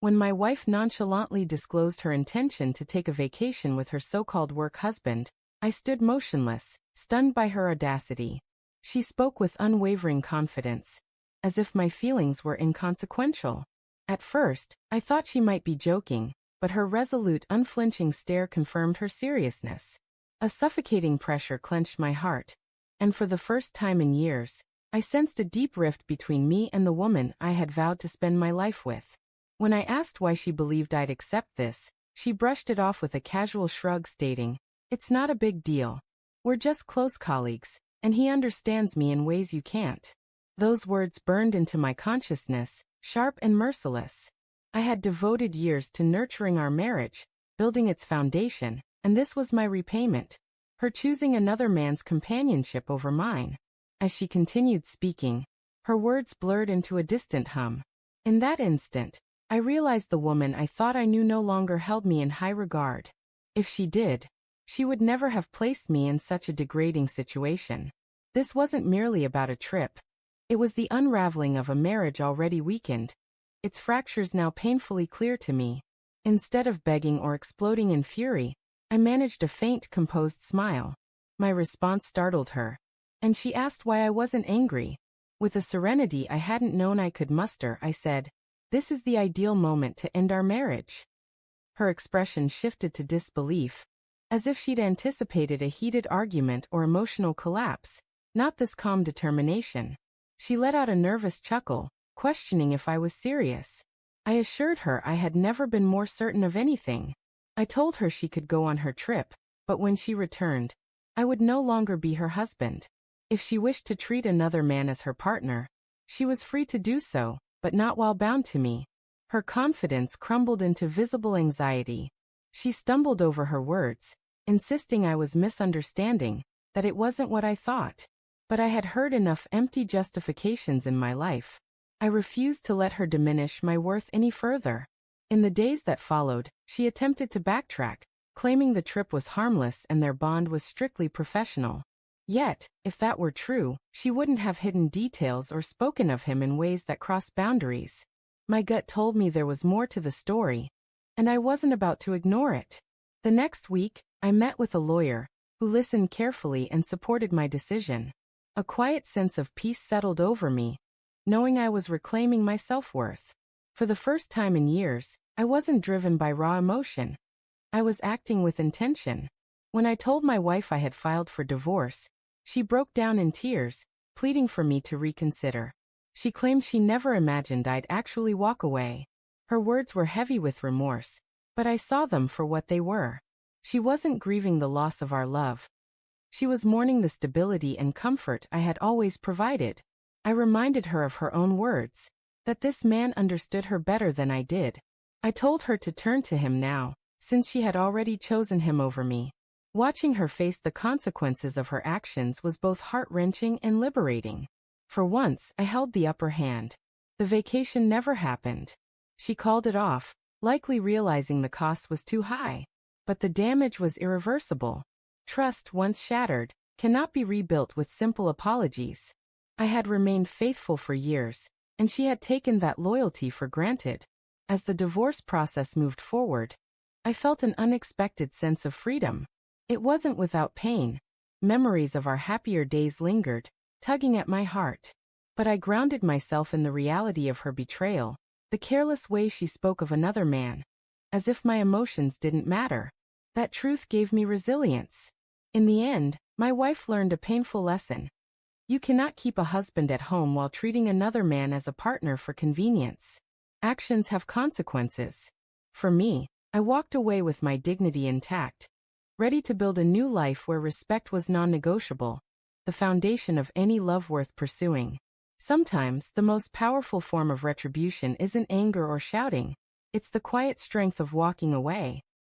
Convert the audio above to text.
When my wife nonchalantly disclosed her intention to take a vacation with her so-called work husband, I stood motionless, stunned by her audacity. She spoke with unwavering confidence, as if my feelings were inconsequential. At first, I thought she might be joking, but her resolute, unflinching stare confirmed her seriousness. A suffocating pressure clenched my heart, and for the first time in years, I sensed a deep rift between me and the woman I had vowed to spend my life with. When I asked why she believed I'd accept this, she brushed it off with a casual shrug stating, "It's not a big deal. We're just close colleagues, and he understands me in ways you can't." Those words burned into my consciousness, sharp and merciless. I had devoted years to nurturing our marriage, building its foundation, and this was my repayment. Her choosing another man's companionship over mine. As she continued speaking, her words blurred into a distant hum. In that instant, I realized the woman I thought I knew no longer held me in high regard. If she did, she would never have placed me in such a degrading situation. This wasn't merely about a trip. It was the unraveling of a marriage already weakened, its fractures now painfully clear to me. Instead of begging or exploding in fury, I managed a faint, composed smile. My response startled her, and she asked why I wasn't angry. With a serenity I hadn't known I could muster, I said, "This is the ideal moment to end our marriage." Her expression shifted to disbelief, as if she'd anticipated a heated argument or emotional collapse, not this calm determination. She let out a nervous chuckle, questioning if I was serious. I assured her I had never been more certain of anything. I told her she could go on her trip, but when she returned, I would no longer be her husband. If she wished to treat another man as her partner, she was free to do so, but not while bound to me. Her confidence crumbled into visible anxiety. She stumbled over her words, insisting I was misunderstanding, that it wasn't what I thought. But I had heard enough empty justifications in my life. I refused to let her diminish my worth any further. In the days that followed, she attempted to backtrack, claiming the trip was harmless and their bond was strictly professional. Yet, if that were true, she wouldn't have hidden details or spoken of him in ways that crossed boundaries. My gut told me there was more to the story, and I wasn't about to ignore it. The next week, I met with a lawyer, who listened carefully and supported my decision. A quiet sense of peace settled over me, knowing I was reclaiming my self-worth. For the first time in years, I wasn't driven by raw emotion. I was acting with intention. When I told my wife I had filed for divorce, she broke down in tears, pleading for me to reconsider. She claimed she never imagined I'd actually walk away. Her words were heavy with remorse, but I saw them for what they were. She wasn't grieving the loss of our love. She was mourning the stability and comfort I had always provided. I reminded her of her own words, that this man understood her better than I did. I told her to turn to him now, since she had already chosen him over me. Watching her face the consequences of her actions was both heart-wrenching and liberating. For once, I held the upper hand. The vacation never happened. She called it off, likely realizing the cost was too high. But the damage was irreversible. Trust, once shattered, cannot be rebuilt with simple apologies. I had remained faithful for years, and she had taken that loyalty for granted. As the divorce process moved forward, I felt an unexpected sense of freedom. It wasn't without pain. Memories of our happier days lingered, tugging at my heart. But I grounded myself in the reality of her betrayal, the careless way she spoke of another man, as if my emotions didn't matter. That truth gave me resilience. In the end, my wife learned a painful lesson. You cannot keep a husband at home while treating another man as a partner for convenience. Actions have consequences. For me, I walked away with my dignity intact, ready to build a new life where respect was non-negotiable, the foundation of any love worth pursuing. Sometimes, the most powerful form of retribution isn't anger or shouting. It's the quiet strength of walking away.